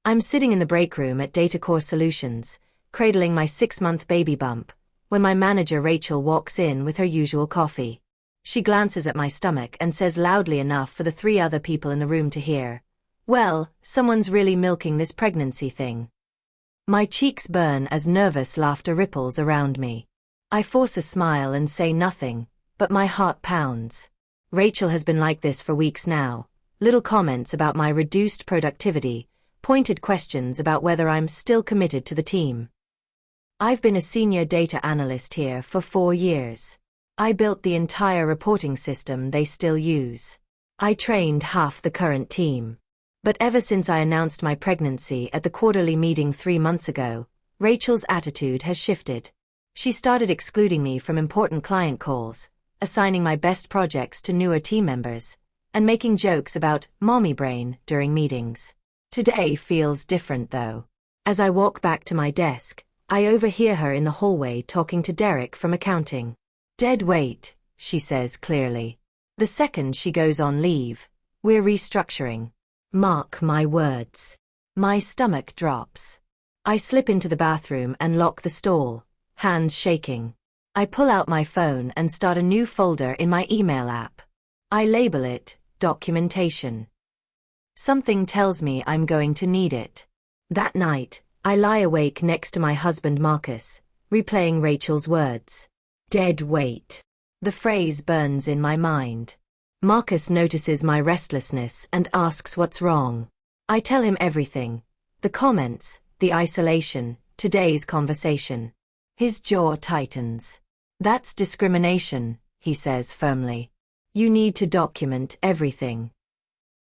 I'm sitting in the break room at Data Core Solutions, cradling my 6-month baby bump, when my manager Rachel walks in with her usual coffee. She glances at my stomach and says loudly enough for the 3 other people in the room to hear, "Well, someone's really milking this pregnancy thing." My cheeks burn as nervous laughter ripples around me. I force a smile and say nothing, but my heart pounds. Rachel has been like this for weeks now. Little comments about my reduced productivity, pointed questions about whether I'm still committed to the team. I've been a senior data analyst here for 4 years. I built the entire reporting system they still use. I trained half the current team. But ever since I announced my pregnancy at the quarterly meeting 3 months ago, Rachel's attitude has shifted. She started excluding me from important client calls, assigning my best projects to newer team members, and making jokes about mommy brain during meetings. Today feels different though. As I walk back to my desk, I overhear her in the hallway talking to Derek from accounting. "Dead weight," she says clearly. The second she goes on leave, we're restructuring. Mark my words. My stomach drops. I slip into the bathroom and lock the stall, hands shaking. I pull out my phone and start a new folder in my email app. I label it, documentation. Something tells me I'm going to need it. That night, I lie awake next to my husband Marcus, replaying Rachel's words. Dead weight. The phrase burns in my mind. Marcus notices my restlessness and asks what's wrong. I tell him everything. The comments, the isolation, today's conversation. His jaw tightens. "That's discrimination," he says firmly. "You need to document everything."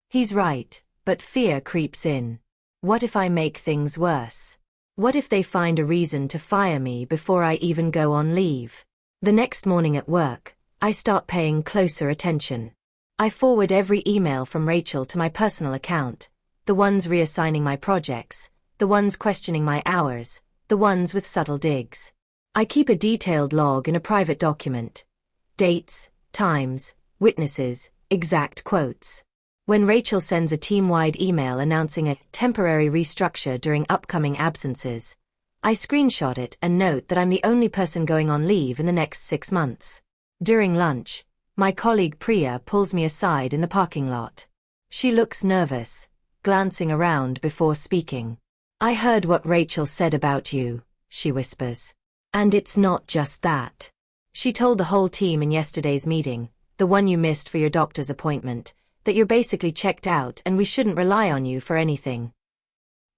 He's right, but fear creeps in. What if I make things worse? What if they find a reason to fire me before I even go on leave? The next morning at work, I start paying closer attention. I forward every email from Rachel to my personal account, the ones reassigning my projects, the ones questioning my hours, the ones with subtle digs. I keep a detailed log in a private document. Dates, times, witnesses, exact quotes. When Rachel sends a team-wide email announcing a temporary restructure during upcoming absences, I screenshot it and note that I'm the only person going on leave in the next 6 months. During lunch, my colleague Priya pulls me aside in the parking lot. She looks nervous, glancing around before speaking. "I heard what Rachel said about you," she whispers. "And it's not just that. She told the whole team in yesterday's meeting, the one you missed for your doctor's appointment, that you're basically checked out and we shouldn't rely on you for anything."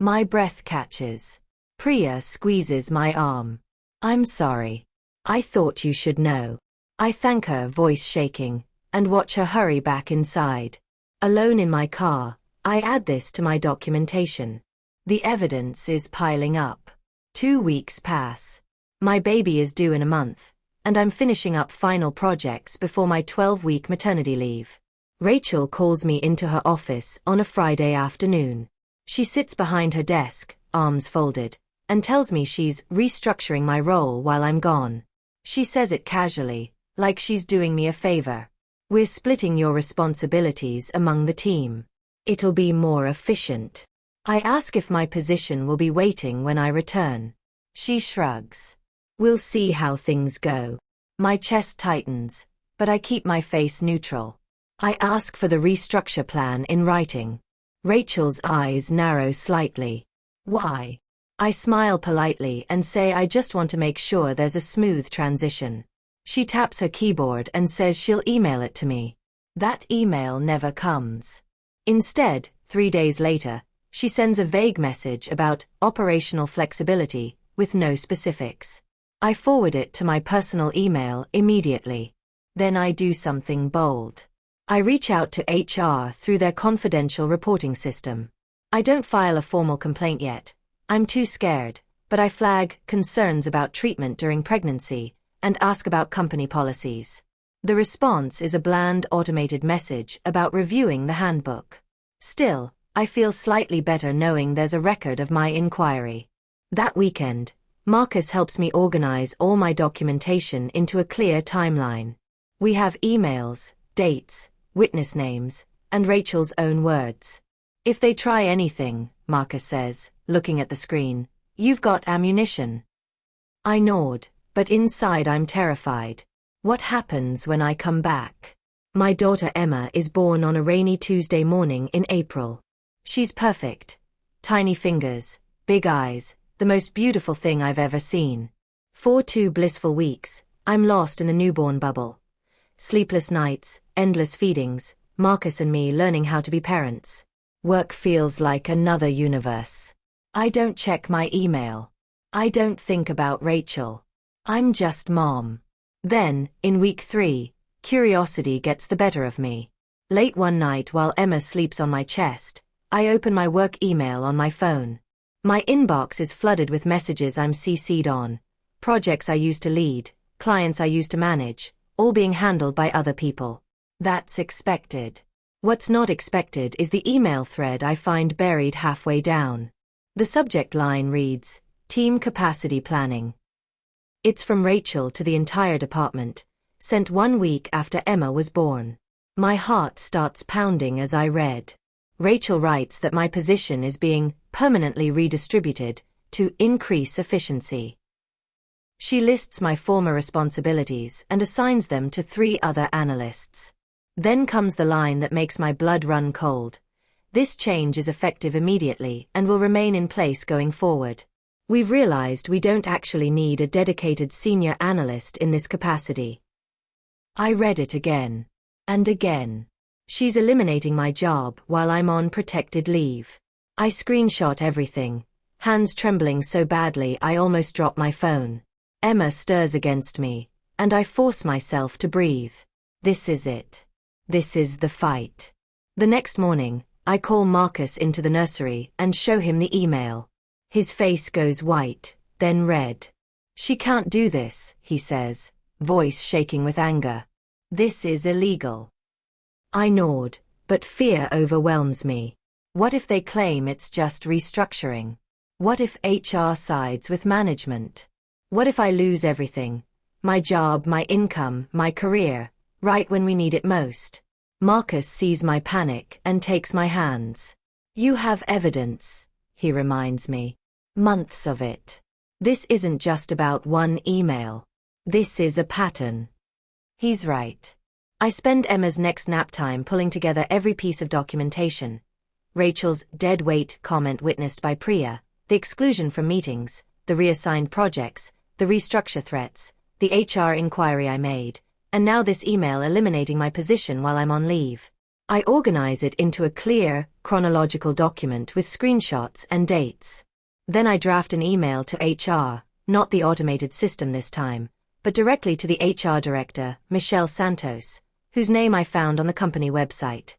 My breath catches. Priya squeezes my arm. "I'm sorry. I thought you should know." I thank her, voice shaking, and watch her hurry back inside. Alone in my car, I add this to my documentation. The evidence is piling up. 2 weeks pass. My baby is due in a month, and I'm finishing up final projects before my 12-week maternity leave. Rachel calls me into her office on a Friday afternoon. She sits behind her desk, arms folded, and tells me she's restructuring my role while I'm gone. She says it casually, like she's doing me a favor. "We're splitting your responsibilities among the team. It'll be more efficient." I ask if my position will be waiting when I return. She shrugs. "We'll see how things go." My chest tightens, but I keep my face neutral. I ask for the restructure plan in writing. Rachel's eyes narrow slightly. "Why?" I smile politely and say I just want to make sure there's a smooth transition. She taps her keyboard and says she'll email it to me. That email never comes. Instead, 3 days later, she sends a vague message about operational flexibility, with no specifics. I forward it to my personal email immediately. Then I do something bold. I reach out to HR through their confidential reporting system. I don't file a formal complaint yet. I'm too scared, but I flag concerns about treatment during pregnancy and ask about company policies. The response is a bland automated message about reviewing the handbook. Still, I feel slightly better knowing there's a record of my inquiry. That weekend, Marcus helps me organize all my documentation into a clear timeline. We have emails, dates, witness names, and Rachel's own words. If they try anything, Marcus says, looking at the screen, you've got ammunition. I nod, but inside I'm terrified. What happens when I come back? My daughter Emma is born on a rainy Tuesday morning in April. She's perfect. Tiny fingers, big eyes, the most beautiful thing I've ever seen. For 2 blissful weeks, I'm lost in the newborn bubble. Sleepless nights, endless feedings, Marcus and me learning how to be parents. Work feels like another universe. I don't check my email. I don't think about Rachel. I'm just mom. Then, in week 3, curiosity gets the better of me. Late one night while Emma sleeps on my chest, I open my work email on my phone. My inbox is flooded with messages I'm CC'd on. Projects I used to lead, clients I used to manage, all being handled by other people. That's expected. What's not expected is the email thread I find buried halfway down. The subject line reads, Team Capacity Planning. It's from Rachel to the entire department, sent 1 week after Emma was born. My heart starts pounding as I read. Rachel writes that my position is being permanently redistributed to increase efficiency. She lists my former responsibilities and assigns them to 3 other analysts. Then comes the line that makes my blood run cold. This change is effective immediately and will remain in place going forward. We've realized we don't actually need a dedicated senior analyst in this capacity. I read it again. And again. She's eliminating my job while I'm on protected leave. I screenshot everything, hands trembling so badly I almost drop my phone. Emma stirs against me, and I force myself to breathe. This is it. This is the fight. The next morning, I call Marcus into the nursery and show him the email. His face goes white, then red. She can't do this, he says, voice shaking with anger. This is illegal. I nod, but fear overwhelms me. What if they claim it's just restructuring? What if HR sides with management? What if I lose everything? My job, my income, my career, right when we need it most. Marcus sees my panic and takes my hands. You have evidence, he reminds me. Months of it. This isn't just about one email. This is a pattern. He's right. I spend Emma's next nap time pulling together every piece of documentation. Rachel's dead weight comment witnessed by Priya, the exclusion from meetings, the reassigned projects, the restructure threats, the HR inquiry I made, and now this email eliminating my position while I'm on leave. I organize it into a clear, chronological document with screenshots and dates. Then I draft an email to HR, not the automated system this time, but directly to the HR director, Michelle Santos, whose name I found on the company website.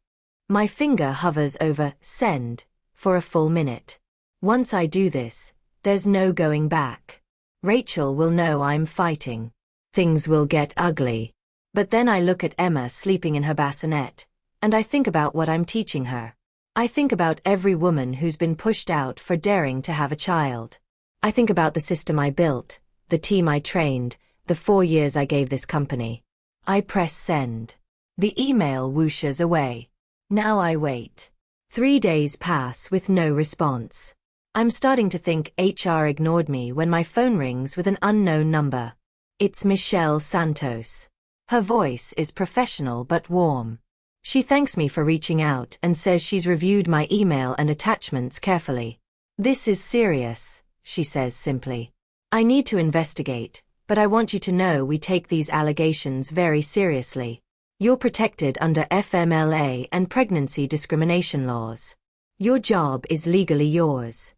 My finger hovers over send for a full minute. Once I do this, there's no going back. Rachel will know I'm fighting. Things will get ugly. But then I look at Emma sleeping in her bassinet, and I think about what I'm teaching her. I think about every woman who's been pushed out for daring to have a child. I think about the system I built, the team I trained, the 4 years I gave this company. I press send. The email whooshes away. Now I wait. 3 days pass with no response. I'm starting to think HR ignored me when my phone rings with an unknown number. It's Michelle Santos. Her voice is professional but warm. She thanks me for reaching out and says she's reviewed my email and attachments carefully. This is serious, she says simply. I need to investigate, but I want you to know we take these allegations very seriously. You're protected under FMLA and pregnancy discrimination laws. Your job is legally yours.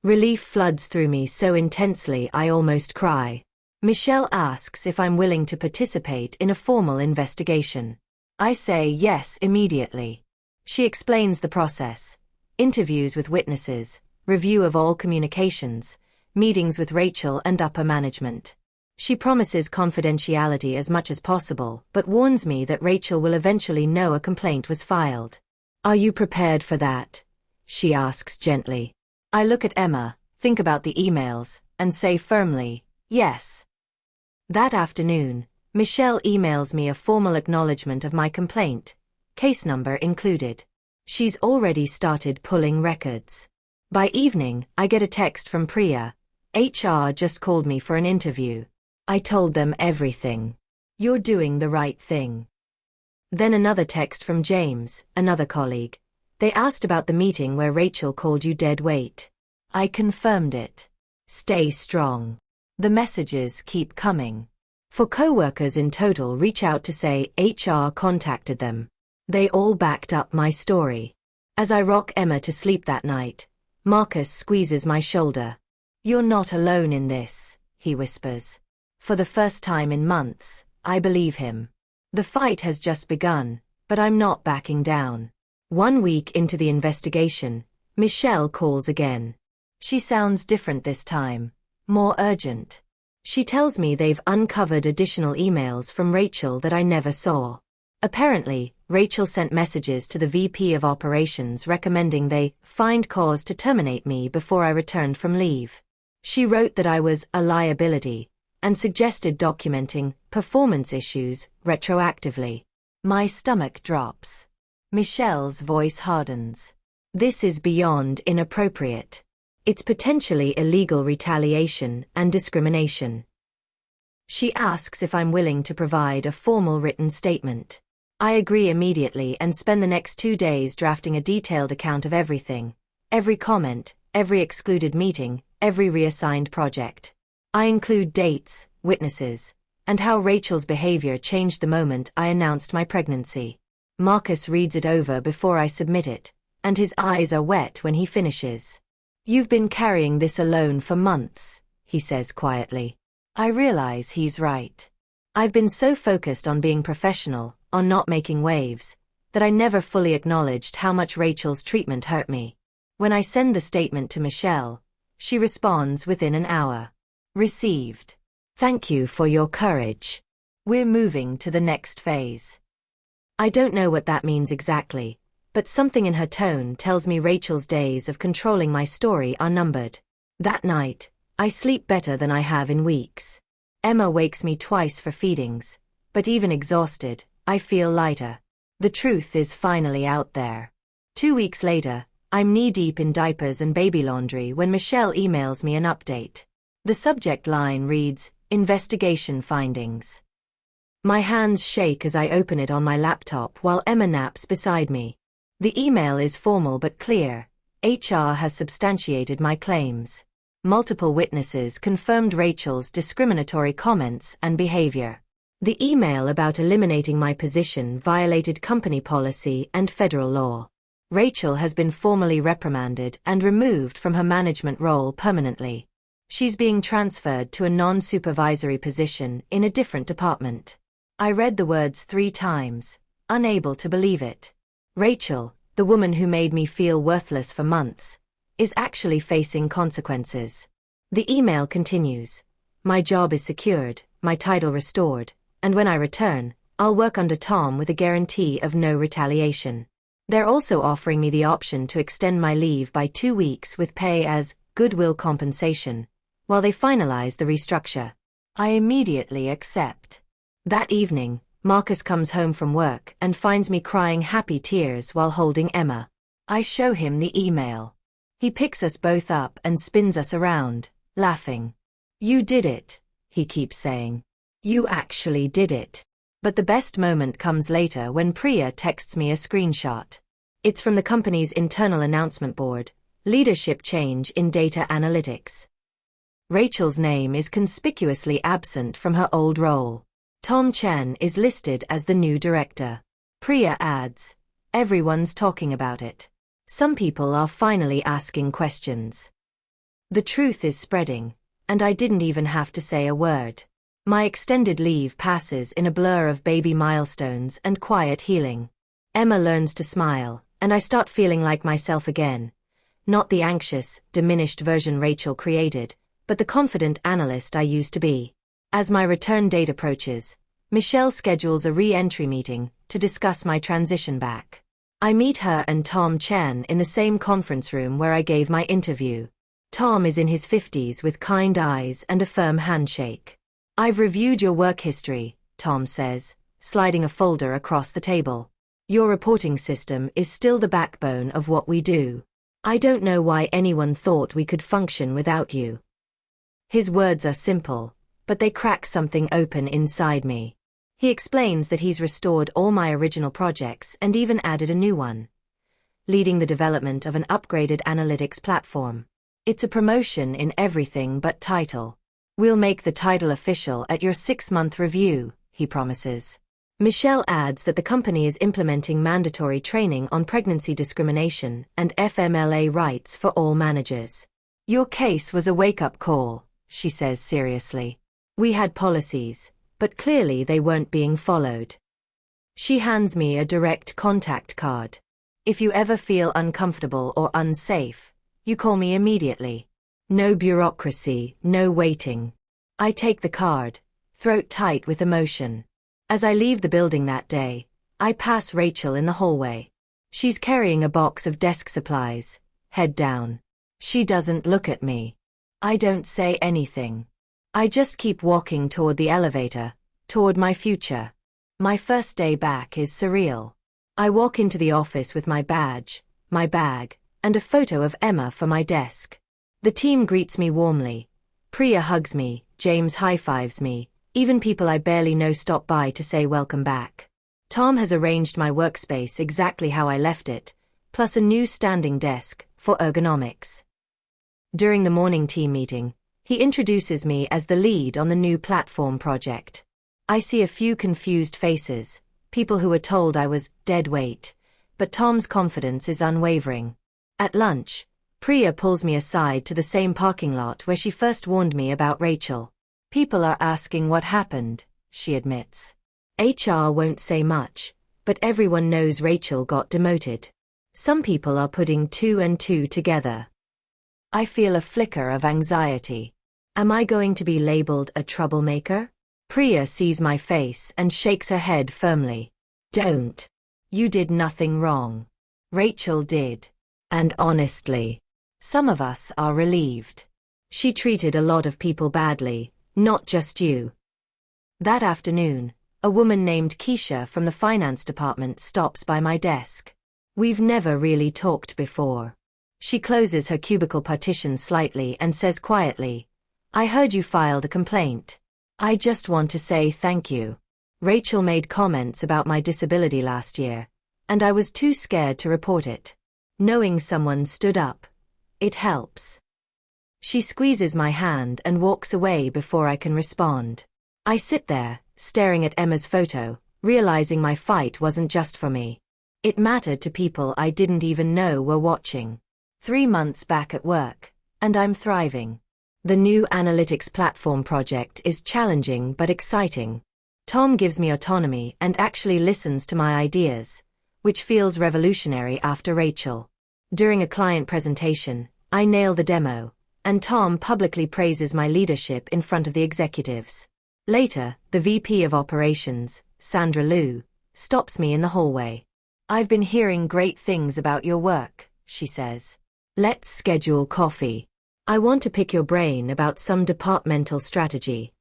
Relief floods through me so intensely I almost cry. Michelle asks if I'm willing to participate in a formal investigation. I say yes immediately. She explains the process. Interviews with witnesses, review of all communications, meetings with Rachel and upper management. She promises confidentiality as much as possible, but warns me that Rachel will eventually know a complaint was filed. Are you prepared for that? She asks gently. I look at Emma, think about the emails, and say firmly, yes. That afternoon, Michelle emails me a formal acknowledgement of my complaint, case number included. She's already started pulling records. By evening, I get a text from Priya. HR just called me for an interview. I told them everything. You're doing the right thing. Then another text from James, another colleague. They asked about the meeting where Rachel called you dead weight. I confirmed it. Stay strong. The messages keep coming. 4 co-workers in total reach out to say HR contacted them. They all backed up my story. As I rock Emma to sleep that night, Marcus squeezes my shoulder. You're not alone in this, he whispers. For the first time in months, I believe him. The fight has just begun, but I'm not backing down. 1 week into the investigation, Michelle calls again. She sounds different this time, more urgent. She tells me they've uncovered additional emails from Rachel that I never saw. Apparently, Rachel sent messages to the VP of Operations recommending they find cause to terminate me before I returned from leave. She wrote that I was a liability and suggested documenting performance issues retroactively. My stomach drops. Michelle's voice hardens. This is beyond inappropriate. It's potentially illegal retaliation and discrimination. She asks if I'm willing to provide a formal written statement. I agree immediately and spend the next 2 days drafting a detailed account of everything. Every comment, every excluded meeting, every reassigned project. I include dates, witnesses, and how Rachel's behavior changed the moment I announced my pregnancy. Marcus reads it over before I submit it, and his eyes are wet when he finishes. You've been carrying this alone for months, he says quietly. I realize he's right. I've been so focused on being professional, on not making waves, that I never fully acknowledged how much Rachel's treatment hurt me. When I send the statement to Michelle, she responds within an hour. Received. Thank you for your courage. We're moving to the next phase. I don't know what that means exactly, but something in her tone tells me Rachel's days of controlling my story are numbered. That night, I sleep better than I have in weeks. Emma wakes me twice for feedings, but even exhausted, I feel lighter. The truth is finally out there. 2 weeks later, I'm knee-deep in diapers and baby laundry when Michelle emails me an update. The subject line reads, Investigation Findings. My hands shake as I open it on my laptop while Emma naps beside me. The email is formal but clear. HR has substantiated my claims. Multiple witnesses confirmed Rachel's discriminatory comments and behavior. The email about eliminating my position violated company policy and federal law. Rachel has been formally reprimanded and removed from her management role permanently. She's being transferred to a non-supervisory position in a different department. I read the words 3 times, unable to believe it. Rachel, the woman who made me feel worthless for months, is actually facing consequences. The email continues. My job is secured, my title restored, and when I return, I'll work under Tom with a guarantee of no retaliation. They're also offering me the option to extend my leave by 2 weeks with pay as goodwill compensation, while they finalize the restructure. I immediately accept. That evening, Marcus comes home from work and finds me crying happy tears while holding Emma. I show him the email. He picks us both up and spins us around, laughing. You did it, he keeps saying. You actually did it. But the best moment comes later when Priya texts me a screenshot. It's from the company's internal announcement board, Leadership Change in Data Analytics. Rachel's name is conspicuously absent from her old role. Tom Chen is listed as the new director. Priya adds, everyone's talking about it. Some people are finally asking questions. The truth is spreading, and I didn't even have to say a word. My extended leave passes in a blur of baby milestones and quiet healing. Emma learns to smile, and I start feeling like myself again. Not the anxious, diminished version Rachel created, but the confident analyst I used to be. As my return date approaches, Michelle schedules a re-entry meeting to discuss my transition back. I meet her and Tom Chen in the same conference room where I gave my interview. Tom is in his 50s with kind eyes and a firm handshake. I've reviewed your work history, Tom says, sliding a folder across the table. Your reporting system is still the backbone of what we do. I don't know why anyone thought we could function without you." His words are simple, but they crack something open inside me. He explains that he's restored all my original projects and even added a new one, leading the development of an upgraded analytics platform. It's a promotion in everything but title. "We'll make the title official at your 6-month review," he promises. Michelle adds that the company is implementing mandatory training on pregnancy discrimination and FMLA rights for all managers. "Your case was a wake-up call," she says seriously. "We had policies, but clearly they weren't being followed." She hands me a direct contact card. "If you ever feel uncomfortable or unsafe, you call me immediately. No bureaucracy, no waiting." I take the card, throat tight with emotion. As I leave the building that day, I pass Rachel in the hallway. She's carrying a box of desk supplies, head down. She doesn't look at me. I don't say anything. I just keep walking toward the elevator, toward my future. My first day back is surreal. I walk into the office with my badge, my bag, and a photo of Emma for my desk. The team greets me warmly. Priya hugs me, James high-fives me. Even people I barely know stop by to say welcome back. Tom has arranged my workspace exactly how I left it, plus a new standing desk for ergonomics. During the morning team meeting, he introduces me as the lead on the new platform project. I see a few confused faces, people who were told I was dead weight, but Tom's confidence is unwavering. At lunch, Priya pulls me aside to the same parking lot where she first warned me about Rachel. "People are asking what happened," she admits. "HR won't say much, but everyone knows Rachel got demoted. Some people are putting 2 and 2 together." I feel a flicker of anxiety. Am I going to be labeled a troublemaker? Priya sees my face and shakes her head firmly. "Don't. You did nothing wrong. Rachel did. And honestly, some of us are relieved. She treated a lot of people badly. Not just you." That afternoon, a woman named Keisha from the finance department stops by my desk. We've never really talked before. She closes her cubicle partition slightly and says quietly, "I heard you filed a complaint. I just want to say thank you. Rachel made comments about my disability last year, and I was too scared to report it. Knowing someone stood up, it helps." She squeezes my hand and walks away before I can respond. I sit there, staring at Emma's photo, realizing my fight wasn't just for me. It mattered to people I didn't even know were watching. 3 months back at work, and I'm thriving. The new analytics platform project is challenging but exciting. Tom gives me autonomy and actually listens to my ideas, which feels revolutionary after Rachel. During a client presentation, I nail the demo, and Tom publicly praises my leadership in front of the executives. Later, the VP of Operations, Sandra Liu, stops me in the hallway. "I've been hearing great things about your work," she says. "Let's schedule coffee. I want to pick your brain about some departmental strategy."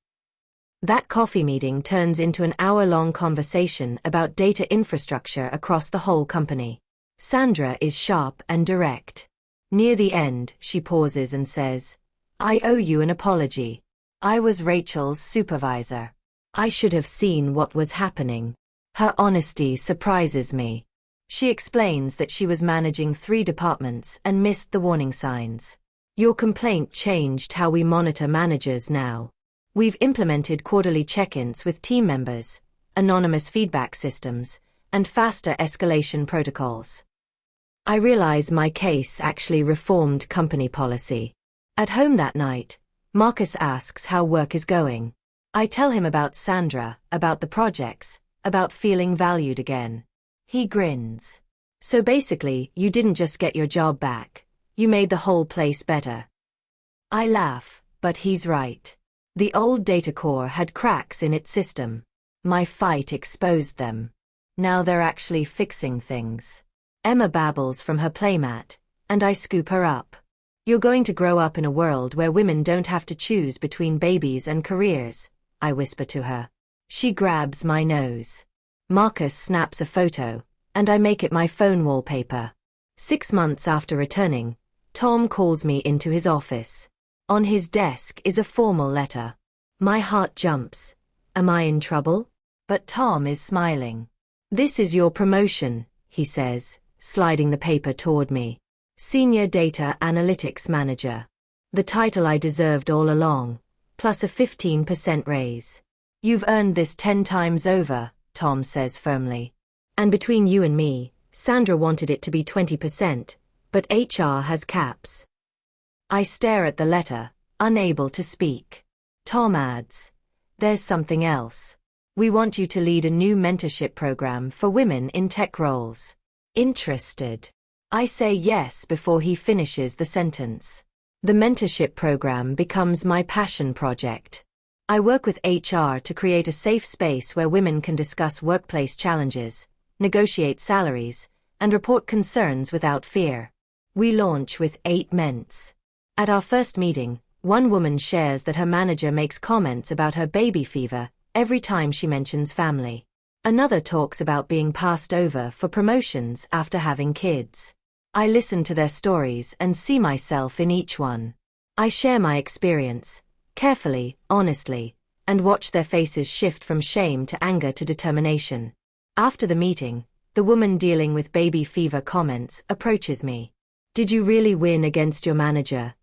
That coffee meeting turns into an hour-long conversation about data infrastructure across the whole company. Sandra is sharp and direct. Near the end, she pauses and says, "I owe you an apology. I was Rachel's supervisor. I should have seen what was happening." Her honesty surprises me. She explains that she was managing 3 departments and missed the warning signs. "Your complaint changed how we monitor managers now. We've implemented quarterly check-ins with team members, anonymous feedback systems, and faster escalation protocols." I realize my case actually reformed company policy. At home that night, Marcus asks how work is going. I tell him about Sandra, about the projects, about feeling valued again. He grins. "So basically, you didn't just get your job back, you made the whole place better." I laugh, but he's right. The old data core had cracks in its system. My fight exposed them. Now they're actually fixing things. Emma babbles from her playmat, and I scoop her up. "You're going to grow up in a world where women don't have to choose between babies and careers," I whisper to her. She grabs my nose. Marcus snaps a photo, and I make it my phone wallpaper. 6 months after returning, Tom calls me into his office. On his desk is a formal letter. My heart jumps. Am I in trouble? But Tom is smiling. This is your promotion, he says, sliding the paper toward me. Senior Data Analytics Manager. The title I deserved all along, plus a 15% raise. You've earned this 10 times over, Tom says firmly. And between you and me, Sandra wanted it to be 20%, but HR has caps. I stare at the letter, unable to speak. Tom adds, there's something else. We want you to lead a new mentorship program for women in tech roles. Interested? I say yes before he finishes the sentence. The mentorship program becomes my passion project. I work with HR to create a safe space where women can discuss workplace challenges, negotiate salaries, and report concerns without fear. We launch with 8 ments. At our first meeting, one woman shares that her manager makes comments about her baby fever every time she mentions family. Another talks about being passed over for promotions after having kids. I listen to their stories and see myself in each one. I share my experience, carefully, honestly, and watch their faces shift from shame to anger to determination. After the meeting, the woman dealing with baby fever comments approaches me. Did you really win against your manager?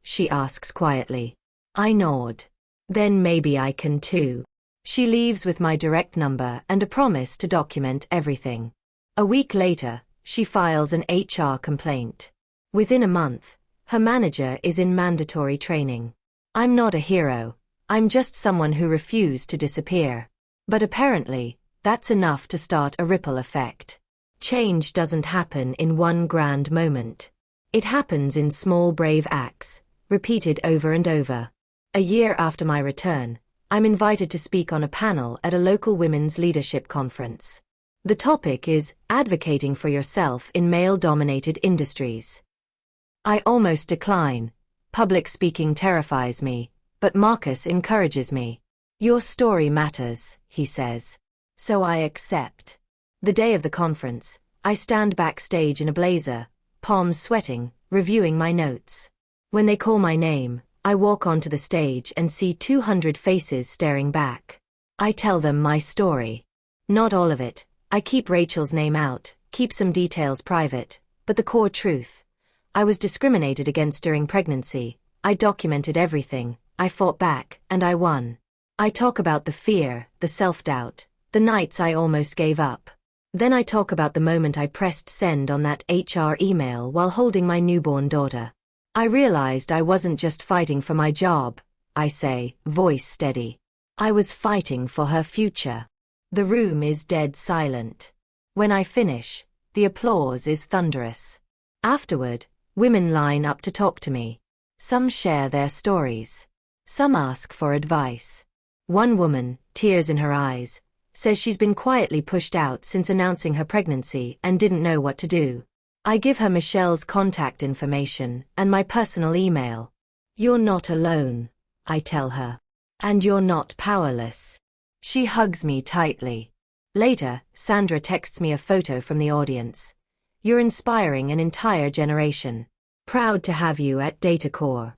She asks quietly. I nod. Then maybe I can too. She leaves with my direct number and a promise to document everything. A week later, she files an HR complaint. Within a month, her manager is in mandatory training. I'm not a hero. I'm just someone who refused to disappear. But apparently, that's enough to start a ripple effect. Change doesn't happen in one grand moment. It happens in small brave acts, repeated over and over. A year after my return, I'm invited to speak on a panel at a local women's leadership conference. The topic is advocating for yourself in male-dominated industries. I almost decline. Public speaking terrifies me, but Marcus encourages me. Your story matters, he says. So I accept. The day of the conference, I stand backstage in a blazer, palms sweating, reviewing my notes. When they call my name, I walk onto the stage and see 200 faces staring back. I tell them my story. Not all of it. I keep Rachel's name out, keep some details private, but the core truth. I was discriminated against during pregnancy. I documented everything. I fought back, and I won. I talk about the fear, the self-doubt, the nights I almost gave up. Then I talk about the moment I pressed send on that HR email while holding my newborn daughter. I realized I wasn't just fighting for my job, I say, voice steady. I was fighting for her future. The room is dead silent. When I finish, the applause is thunderous. Afterward, women line up to talk to me. Some share their stories. Some ask for advice. One woman, tears in her eyes, says she's been quietly pushed out since announcing her pregnancy and didn't know what to do. I give her Michelle's contact information and my personal email. You're not alone, I tell her. And you're not powerless. She hugs me tightly. Later, Sandra texts me a photo from the audience. You're inspiring an entire generation. Proud to have you at DataCore.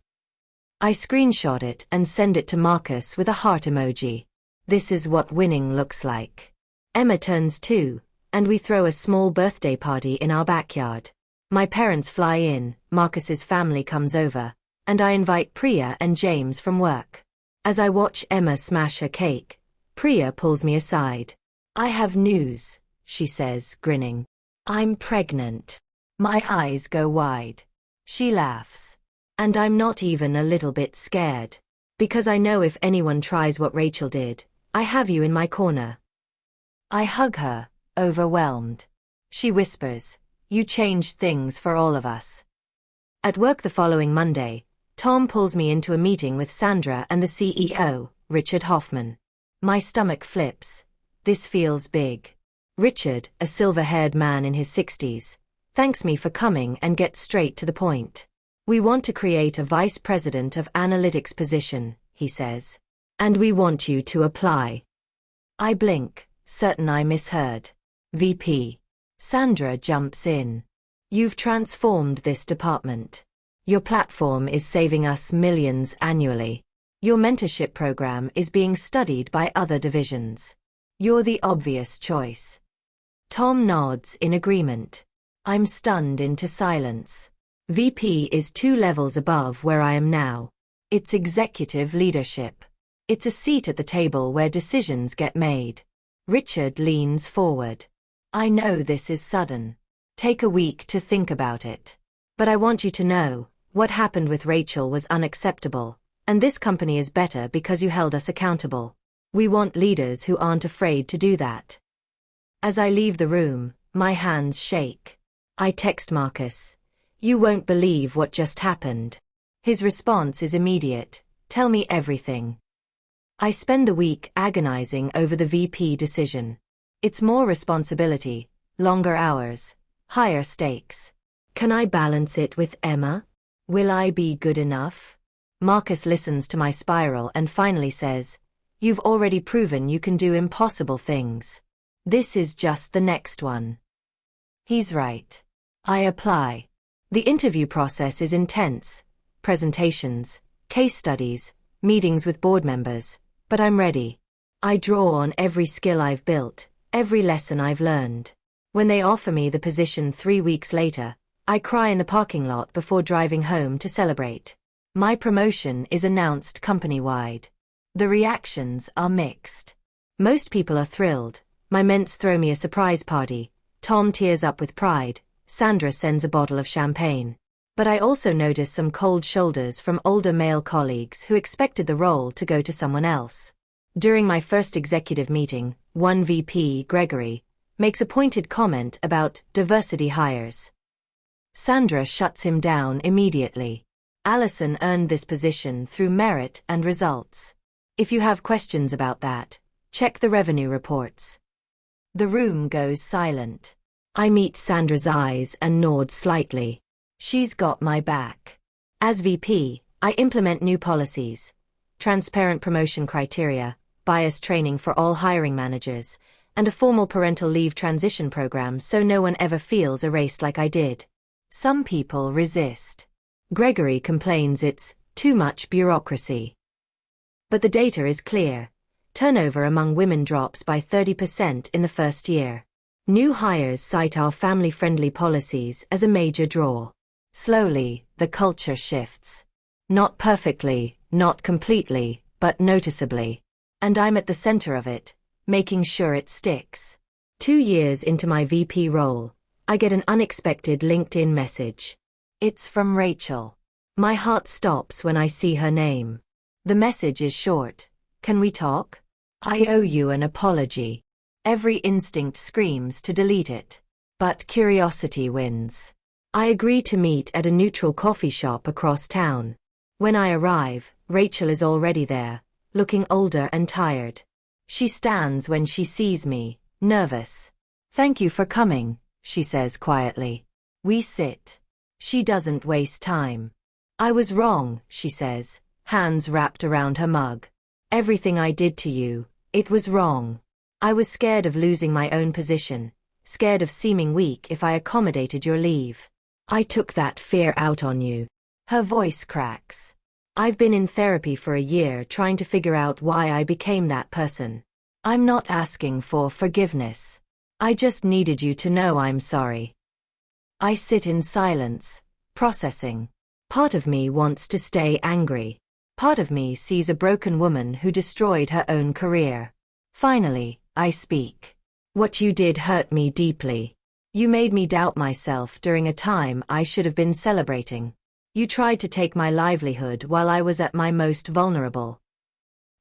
I screenshot it and send it to Marcus with a heart emoji. This is what winning looks like. Emma turns 2, and we throw a small birthday party in our backyard. My parents fly in, Marcus's family comes over, and I invite Priya and James from work. As I watch Emma smash her cake, Priya pulls me aside. I have news, she says, grinning. I'm pregnant. My eyes go wide. She laughs. And I'm not even a little bit scared. Because I know if anyone tries what Rachel did, I have you in my corner. I hug her, overwhelmed. She whispers, you changed things for all of us. At work the following Monday, Tom pulls me into a meeting with Sandra and the CEO, Richard Hoffman. My stomach flips. This feels big. Richard, a silver-haired man in his 60s, thanks me for coming and gets straight to the point. We want to create a vice president of analytics position, he says. And we want you to apply. I blink, certain I misheard. VP. Sandra jumps in. You've transformed this department. Your platform is saving us millions annually. Your mentorship program is being studied by other divisions. You're the obvious choice. Tom nods in agreement. I'm stunned into silence. VP is 2 levels above where I am now. It's executive leadership. It's a seat at the table where decisions get made. Richard leans forward. I know this is sudden. Take a week to think about it. But I want you to know, what happened with Rachel was unacceptable, and this company is better because you held us accountable. We want leaders who aren't afraid to do that. As I leave the room, my hands shake. I text Marcus. You won't believe what just happened. His response is immediate. Tell me everything. I spend the week agonizing over the VP decision. It's more responsibility, longer hours, higher stakes. Can I balance it with Emma? Will I be good enough? Marcus listens to my spiral and finally says, You've already proven you can do impossible things. This is just the next one. He's right. I apply. The interview process is intense. Presentations, case studies, meetings with board members, but I'm ready. I draw on every skill I've built, every lesson I've learned. When they offer me the position 3 weeks later, I cry in the parking lot before driving home to celebrate. My promotion is announced company-wide. The reactions are mixed. Most people are thrilled. My ments throw me a surprise party. Tom tears up with pride. Sandra sends a bottle of champagne. But I also notice some cold shoulders from older male colleagues who expected the role to go to someone else. During my first executive meeting, one VP, Gregory, makes a pointed comment about diversity hires. Sandra shuts him down immediately. Allison earned this position through merit and results. If you have questions about that, check the revenue reports. The room goes silent. I meet Sandra's eyes and nod slightly. She's got my back. As VP, I implement new policies, transparent promotion criteria, bias training for all hiring managers, and a formal parental leave transition program so no one ever feels erased like I did. Some people resist. Gregory complains it's too much bureaucracy. But the data is clear. Turnover among women drops by 30% in the first year. New hires cite our family-friendly policies as a major draw. Slowly, the culture shifts. Not perfectly, not completely, but noticeably. And I'm at the center of it, making sure it sticks. 2 years into my VP role, I get an unexpected LinkedIn message. It's from Rachel. My heart stops when I see her name. The message is short. Can we talk? I owe you an apology. Every instinct screams to delete it. But curiosity wins. I agree to meet at a neutral coffee shop across town. When I arrive, Rachel is already there, looking older and tired. She stands when she sees me, nervous. Thank you for coming, she says quietly. We sit. She doesn't waste time. I was wrong, she says, hands wrapped around her mug. Everything I did to you, it was wrong. I was scared of losing my own position, scared of seeming weak if I accommodated your leave. I took that fear out on you. Her voice cracks. I've been in therapy for a year trying to figure out why I became that person. I'm not asking for forgiveness. I just needed you to know I'm sorry. I sit in silence, processing. Part of me wants to stay angry. Part of me sees a broken woman who destroyed her own career. Finally, I speak. What you did hurt me deeply. You made me doubt myself during a time I should have been celebrating. You tried to take my livelihood while I was at my most vulnerable.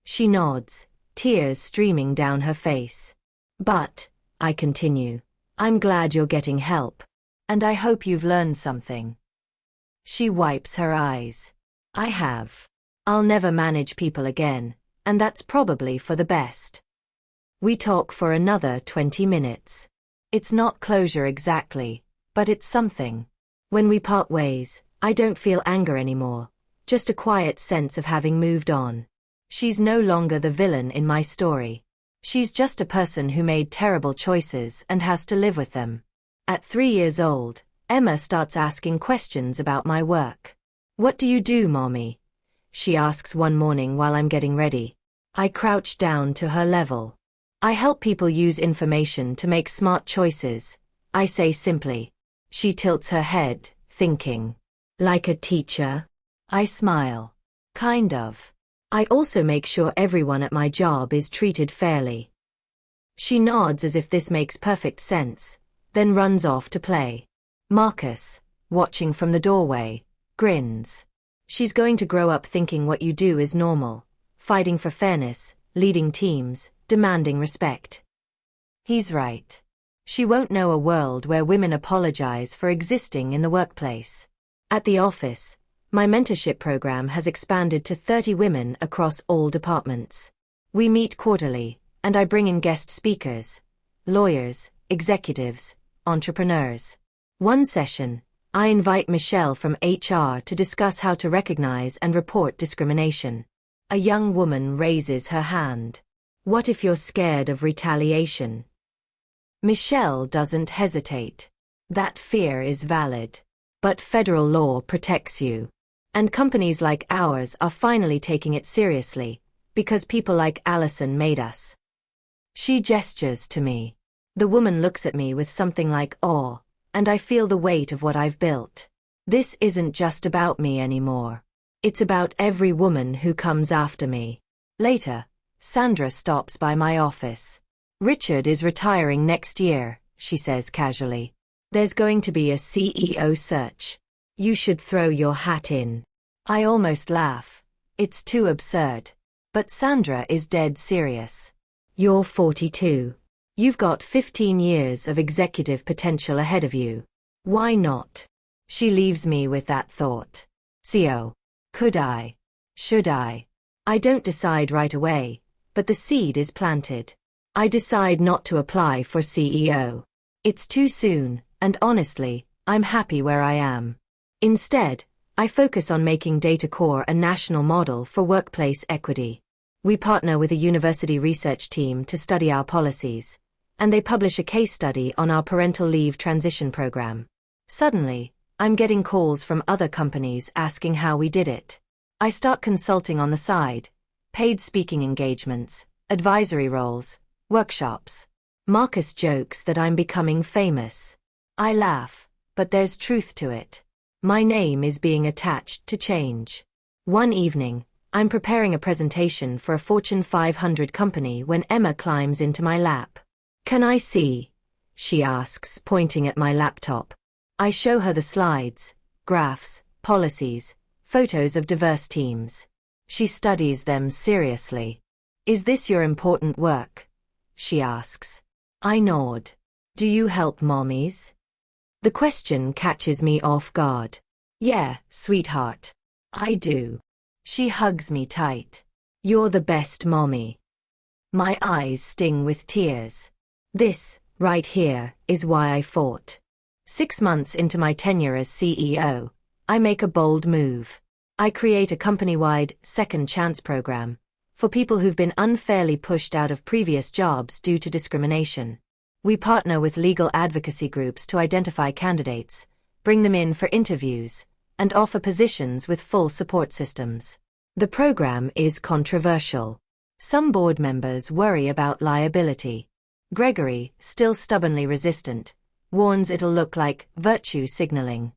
She nods, tears streaming down her face. But, I continue, I'm glad you're getting help. And I hope you've learned something. She wipes her eyes. I have. I'll never manage people again, and that's probably for the best. We talk for another 20 minutes. It's not closure exactly, but it's something. When we part ways, I don't feel anger anymore, just a quiet sense of having moved on. She's no longer the villain in my story. She's just a person who made terrible choices and has to live with them. At 3 years old, Emma starts asking questions about my work. "What do you do, Mommy?" she asks one morning while I'm getting ready. I crouch down to her level. "I help people use information to make smart choices," I say simply. She tilts her head, thinking. "Like a teacher?" I smile. "Kind of. I also make sure everyone at my job is treated fairly." She nods as if this makes perfect sense, then runs off to play. Marcus, watching from the doorway, grins. "She's going to grow up thinking what you do is normal, fighting for fairness, leading teams, demanding respect." He's right. She won't know a world where women apologize for existing in the workplace. At the office, my mentorship program has expanded to 30 women across all departments. We meet quarterly, and I bring in guest speakers, lawyers, executives, entrepreneurs. One session, I invite Michelle from HR to discuss how to recognize and report discrimination. A young woman raises her hand. "What if you're scared of retaliation?" Michelle doesn't hesitate. "That fear is valid. But federal law protects you. And companies like ours are finally taking it seriously, because people like Allison made us." She gestures to me. The woman looks at me with something like awe, and I feel the weight of what I've built. This isn't just about me anymore. It's about every woman who comes after me. Later, Sandra stops by my office. "Richard is retiring next year," she says casually. "There's going to be a CEO search. You should throw your hat in." I almost laugh. It's too absurd. But Sandra is dead serious. "You're 42. You've got 15 years of executive potential ahead of you. Why not?" She leaves me with that thought. CO. Could I? Should I? I don't decide right away, but the seed is planted. I decide not to apply for CEO. It's too soon, and honestly, I'm happy where I am. Instead, I focus on making DataCore a national model for workplace equity. We partner with a university research team to study our policies, and they publish a case study on our parental leave transition program. Suddenly, I'm getting calls from other companies asking how we did it. I start consulting on the side, paid speaking engagements, advisory roles, workshops. Marcus jokes that I'm becoming famous. I laugh, but there's truth to it. My name is being attached to change. One evening, I'm preparing a presentation for a Fortune 500 company when Emma climbs into my lap. "Can I see?" she asks, pointing at my laptop. I show her the slides, graphs, policies, photos of diverse teams. She studies them seriously. "Is this your important work?" she asks. I nod. "Do you help mommies?" The question catches me off guard. "Yeah, sweetheart. I do." She hugs me tight. "You're the best mommy." My eyes sting with tears. This, right here, is why I fought. 6 months into my tenure as CEO, I make a bold move. I create a company-wide second chance program for people who've been unfairly pushed out of previous jobs due to discrimination. We partner with legal advocacy groups to identify candidates, bring them in for interviews, and offer positions with full support systems. The program is controversial. Some board members worry about liability. Gregory, still stubbornly resistant, warns it'll look like virtue signaling.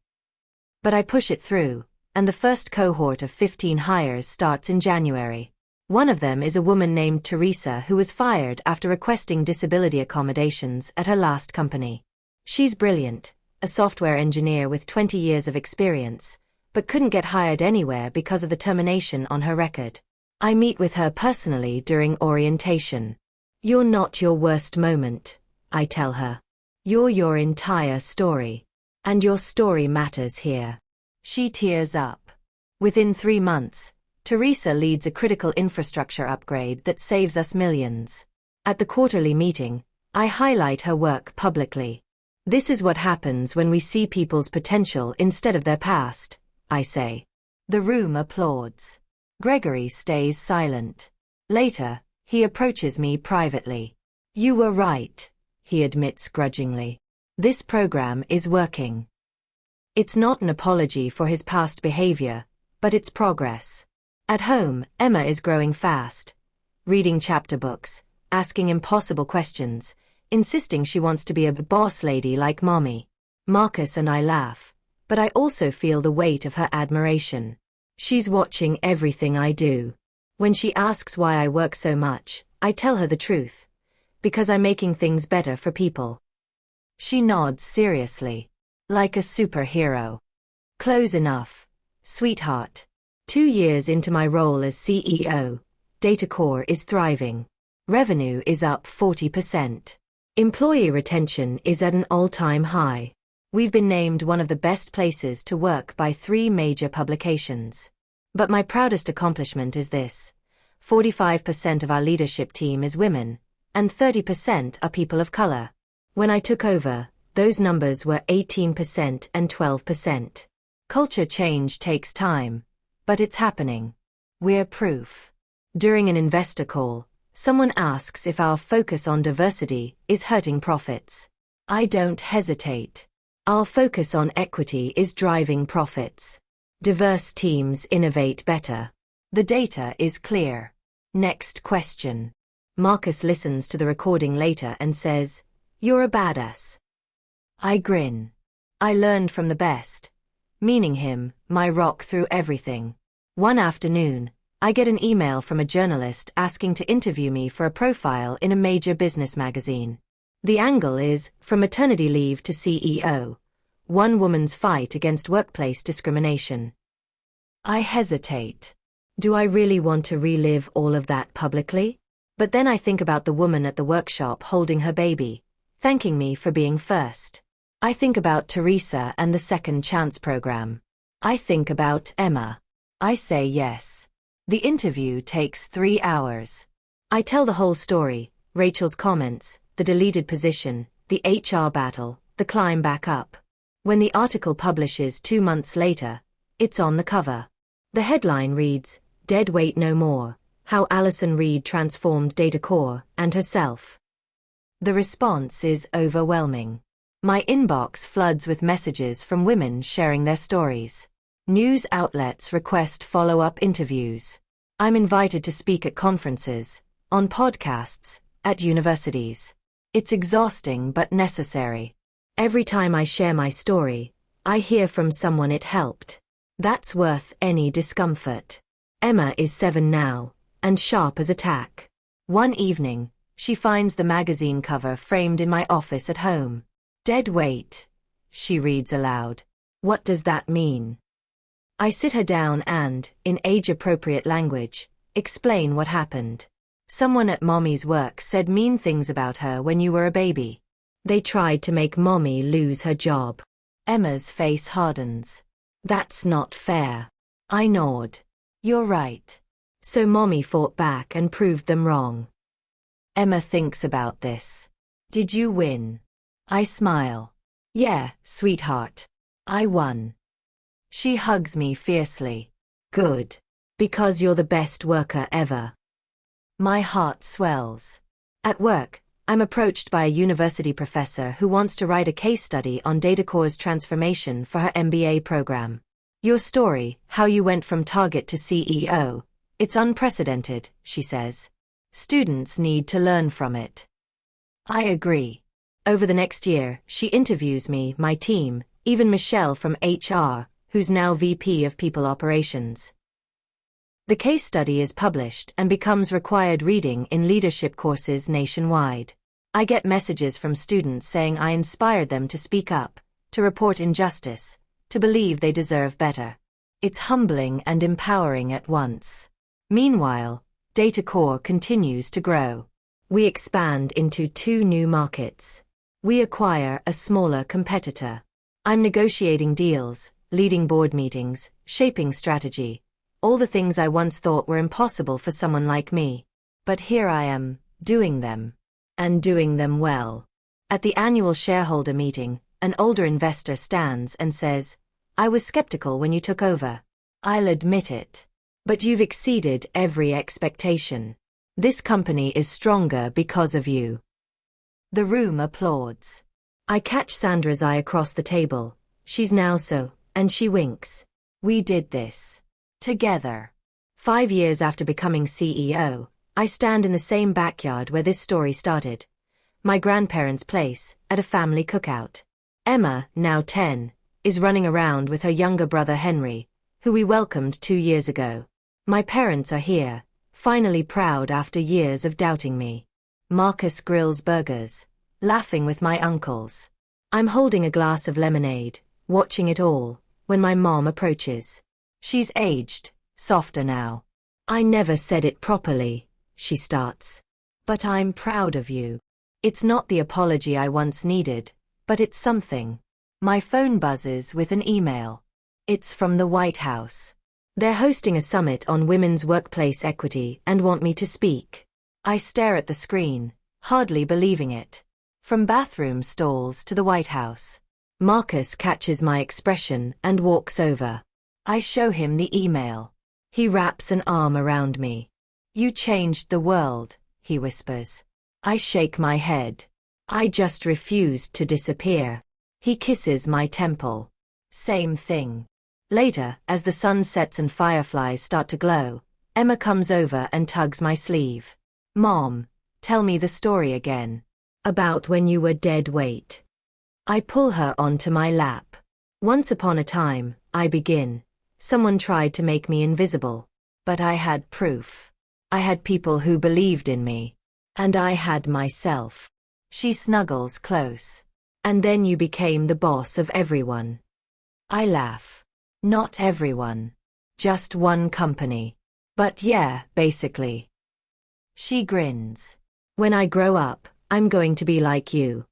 But I push it through, and the first cohort of 15 hires starts in January. One of them is a woman named Teresa who was fired after requesting disability accommodations at her last company. She's brilliant, a software engineer with 20 years of experience, but couldn't get hired anywhere because of the termination on her record. I meet with her personally during orientation. "You're not your worst moment," I tell her. "You're your entire story. And your story matters here." She tears up. Within 3 months, Teresa leads a critical infrastructure upgrade that saves us millions. At the quarterly meeting, I highlight her work publicly. "This is what happens when we see people's potential instead of their past," I say. The room applauds. Gregory stays silent. Later, he approaches me privately. "You were right," he admits grudgingly. This program is working. It's not an apology for his past behavior, but it's progress. At home, Emma is growing fast, reading chapter books, asking impossible questions, insisting she wants to be a boss lady like Mommy. Marcus and I laugh, but I also feel the weight of her admiration. She's watching everything I do. When she asks why I work so much, I tell her the truth. Because I'm making things better for people. She nods seriously. Like a superhero. Close enough. Sweetheart. 2 years into my role as CEO, DataCore is thriving. Revenue is up 40%. Employee retention is at an all-time high. We've been named one of the best places to work by 3 major publications. But my proudest accomplishment is this. 45% of our leadership team is women, and 30% are people of color. When I took over, those numbers were 18% and 12%. Culture change takes time, but it's happening. We're proof. During an investor call, someone asks if our focus on diversity is hurting profits. I don't hesitate. Our focus on equity is driving profits. Diverse teams innovate better. The data is clear. Next question. Marcus listens to the recording later and says, "You're a badass." I grin. I learned from the best. Meaning him, my rock through everything. One afternoon, I get an email from a journalist asking to interview me for a profile in a major business magazine. The angle is, from maternity leave to CEO, one woman's fight against workplace discrimination. I hesitate. Do I really want to relive all of that publicly? But then I think about the woman at the workshop holding her baby, thanking me for being first. I think about Teresa and the Second Chance program. I think about Emma. I say yes. The interview takes 3 hours. I tell the whole story, Rachel's comments, the deleted position, the HR battle, the climb back up. When the article publishes 2 months later, it's on the cover. The headline reads, "Dead Weight No More, How Alison Reed Transformed DataCore and Herself." The response is overwhelming. My inbox floods with messages from women sharing their stories. News outlets request follow-up interviews. I'm invited to speak at conferences, on podcasts, at universities. It's exhausting but necessary. Every time I share my story, I hear from someone it helped. That's worth any discomfort. Emma is 7 now, and sharp as a tack. One evening, she finds the magazine cover framed in my office at home. "Dead weight," she reads aloud. What does that mean? I sit her down and, in age-appropriate language, explain what happened. Someone at Mommy's work said mean things about her when you were a baby. They tried to make Mommy lose her job. Emma's face hardens. That's not fair. I nod. You're right. So Mommy fought back and proved them wrong. Emma thinks about this. Did you win? I smile. Yeah, sweetheart. I won. She hugs me fiercely. Good. Because you're the best worker ever. My heart swells. At work, I'm approached by a university professor who wants to write a case study on DataCore's transformation for her MBA program. Your story, how you went from target to CEO, it's unprecedented, she says. Students need to learn from it. I agree. Over the next year, she interviews me, my team, even Michelle from HR, who's now VP of People Operations. The case study is published and becomes required reading in leadership courses nationwide. I get messages from students saying I inspired them to speak up, to report injustice, to believe they deserve better. It's humbling and empowering at once. Meanwhile, DataCore continues to grow. We expand into 2 new markets. We acquire a smaller competitor. I'm negotiating deals, leading board meetings, shaping strategy, all the things I once thought were impossible for someone like me. But here I am, doing them. And doing them well. At the annual shareholder meeting, an older investor stands and says, "I was skeptical when you took over. I'll admit it. But you've exceeded every expectation. This company is stronger because of you." The room applauds. I catch Sandra's eye across the table. She's now so, and she winks. We did this. Together. 5 years after becoming CEO, I stand in the same backyard where this story started. My grandparents' place, at a family cookout. Emma, now 10, is running around with her younger brother Henry, who we welcomed 2 years ago. My parents are here, finally proud after years of doubting me. Marcus grills burgers, laughing with my uncles. I'm holding a glass of lemonade, watching it all, when my mom approaches. She's aged, softer now. I never said it properly, she starts. But I'm proud of you. It's not the apology I once needed, but it's something. My phone buzzes with an email. It's from the White House. They're hosting a summit on women's workplace equity and want me to speak. I stare at the screen, hardly believing it. From bathroom stalls to the White House. Marcus catches my expression and walks over. I show him the email. He wraps an arm around me. You changed the world, he whispers. I shake my head. I just refused to disappear. He kisses my temple. Same thing. Later, as the sun sets and fireflies start to glow, Emma comes over and tugs my sleeve. Mom, tell me the story again. About when you were dead weight. I pull her onto my lap. Once upon a time, I begin. Someone tried to make me invisible. But I had proof. I had people who believed in me. And I had myself. She snuggles close. And then you became the boss of everyone. I laugh. Not everyone. Just one company. But yeah, basically. She grins. When I grow up, I'm going to be like you.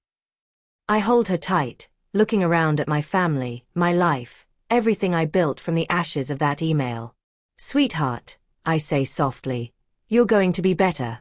I hold her tight, looking around at my family, my life, everything I built from the ashes of that email. Sweetheart, I say softly, you're going to be better.